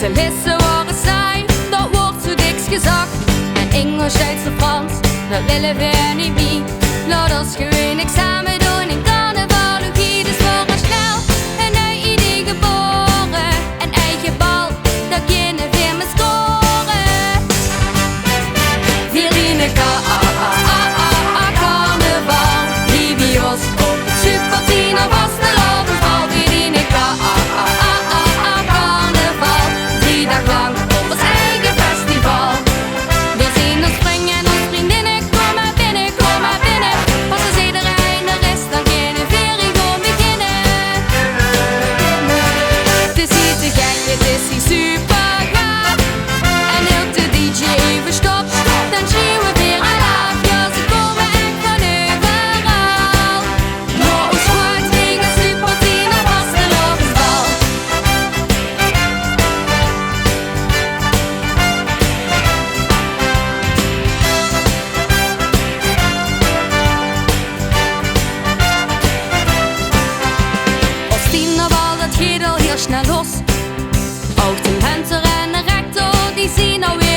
Ze lissen worden saai, dat wordt zo diks gezakt. En Engels, Duits of Frans, dat willen we niet meer. Laat ons gewoon examen doen in carnavalogie. Dus worden snel een nieuw idee geboren. Een eigen bal, dat kunnen we met scoren. Vierde carnaval, die bij ons op het Super-10 of vastelavondbal. Vierde carnaval, 3 dagen lang op ons eigen festival. We zien ons springen en ons vriendinnen, kom maar binnen, kom maar binnen. Pas als iedereen er is, dan kunnen we hier gewoon beginnen. Het is hier te gek, het is hier super gaaf. En heel de DJ even stop, dan zien we weer al af. Ja, ze komen echt van overal. Maar ons gooit tegen Super-10 of vastelavondbal. Als tienerbal, dat gaat al heel snel los. Ook de Hunter en de rector, die zien alweer